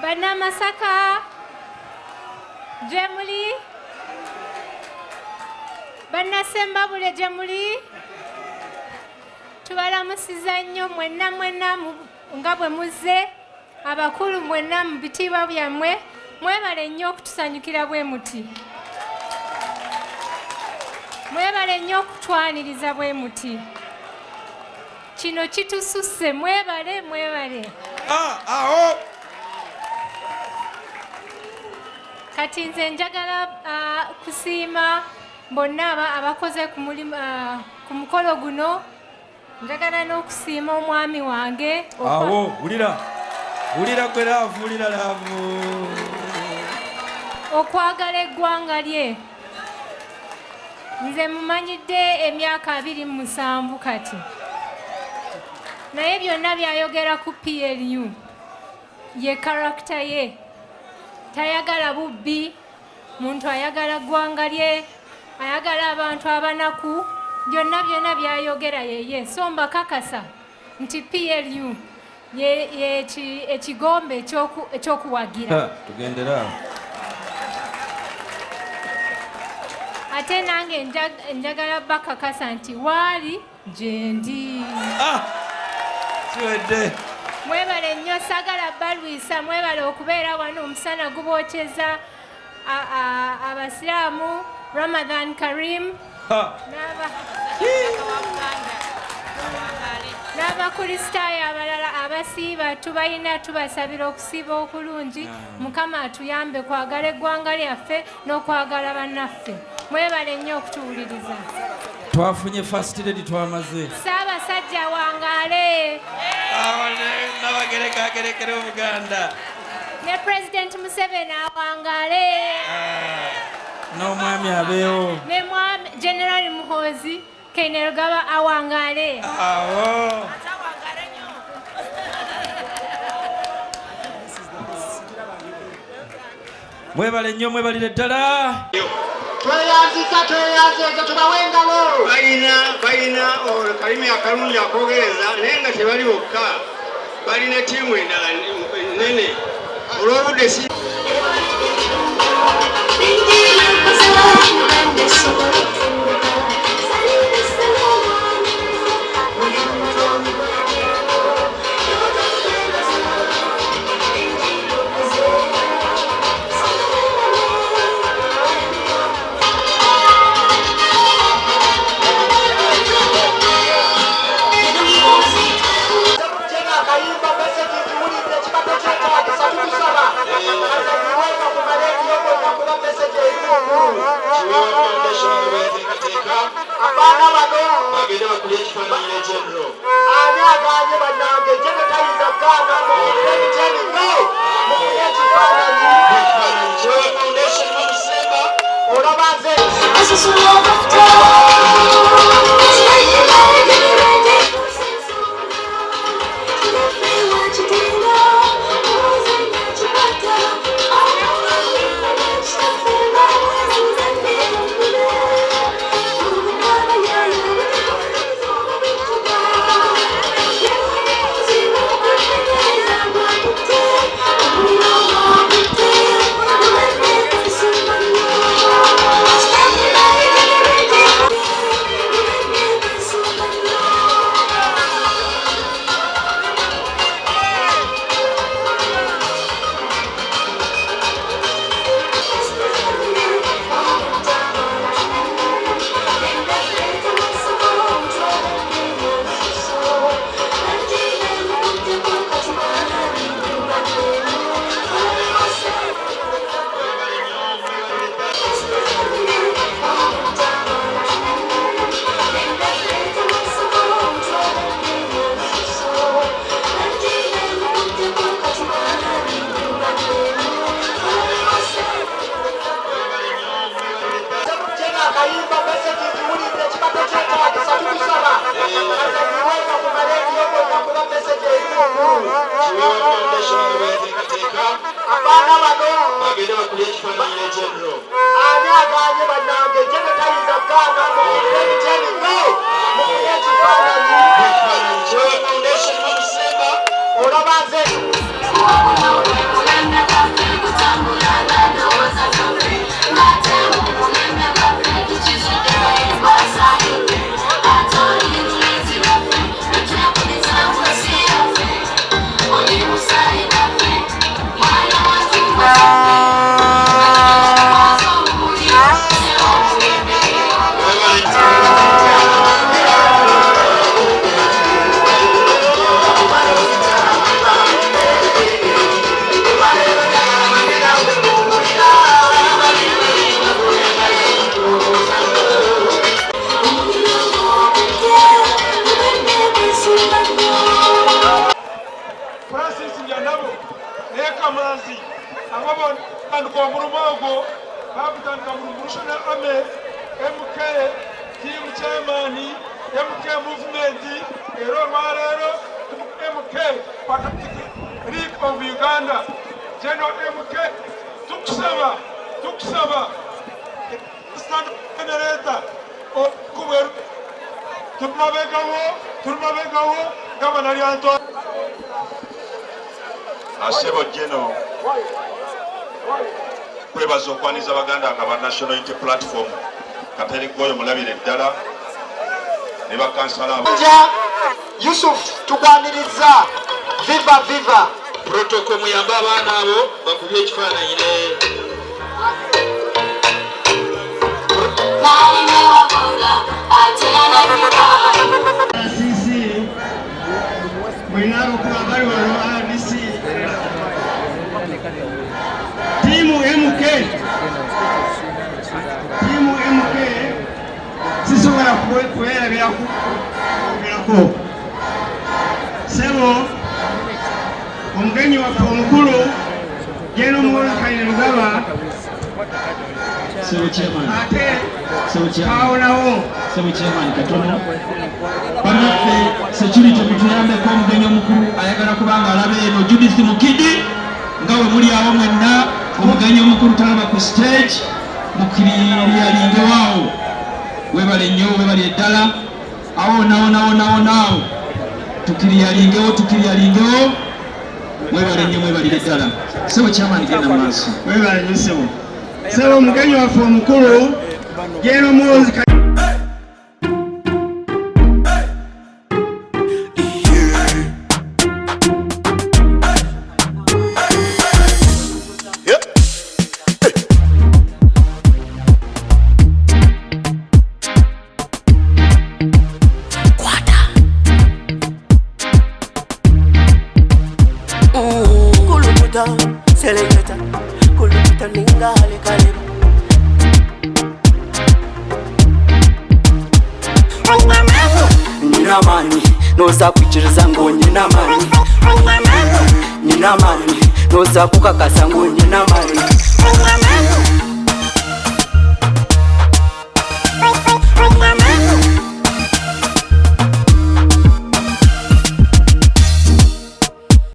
Bana Masaka, Jemuli, Bana Sembabule Jemuli, tubalamusiza nnyo mwenna nga bwe muzze abakulu mwenna mu bitiibwa byammwe mwebale nnyo okutusanyukira bwe muti. Mwebale nnyo okutwaniriza bwe muti. Kino kitususse mwebale. Aho. Kati nze njagala kusiima bonna abakoze ku mukolo guno. Njagala n'okusiima omwami wange. Awo, wulira gwe laavu, wulira laavu. Okwagala eggwanga lye. Nze mumanyidde emyaka 27 kati. Naye byonna byayogera ku PLU. Ye karakita ye. Tayagala bubbi. Muntu ayagala ggwanga lye. Ayagala abantu abanaku. Byonna byayogera yeye. So mbakakasa nti PLU ye ekigombe ekyokuwagira. Tugendera. Ate nange njagala bakakasa nti waali gyendi. Kiwedde. Mwebale nnyo sagala balwisa, mwebale okubeera wano omusana gubokyeza abasiraamu. Ramadan Karim. N'abakristaayo abalala abasiiba tubalina tubasabira okusiiba okulungi. Mukama atuyambe kwagala eggwanga lyaffe n'okwagala bannaffe. Mwebale nnyo okutuwuliriza. Twafunye first lady twamaze. Ssaabasajja Awangale. Nabagerekera Obuganda. Ne President Museveni Awangale. N'omwami abeewo. Ne mwami Gen Muhoozi Kainerugaba Awangale. Awo. Mwebale nnyo mwebalire ddala. Tweyanzika tubawengalo. Balina kalimi akalungi akoogereza naye nga tebali bokka. Balina ttiimu endala nene. Olw'obudde si Foundation kutandika omulumogo bakutandika mu Revolutionary Army MK team chairman MK movement era olwaleero MK Patriotic League of Uganda General MK tukusaba stand generator okubweru tumabegawo gavana lyanto Asebo Geno kwebaza okwaniza Baganda nga ba National Unity Platform Kaperi Goyo mulabire ddala ne bakansala Yusuf tukwaniriza viva protocol muyamba abaana abo bakubye ekifaananyi ne sisi mwinabo kuba bali wano RDC timu MK sisobola kubeerabirako sebo omugenyi waffe omukulu Gen Muhoozi Kainerugaba ate kawonawo katono bannaffe security mutuyambeko omugenyi omukulu ayagala kubanga alabe eno Judith Mukidi nga we muli awo mwenna omugenyi omukulu talaba ku stage mukiriyalingewo webale nnyo webali eddala awo nawo tukiriyalingewo webale nnyo mwebalire eddala sebo chairman genda maaso webale nnyo sebo omugenyi waffe omukulu Gen Muhoozi Selecta, kuluta ningale kaleba. Nina mani, noza kuchiriza ngo nina mani. Nina mani, noza kukakasa ngo nina mani.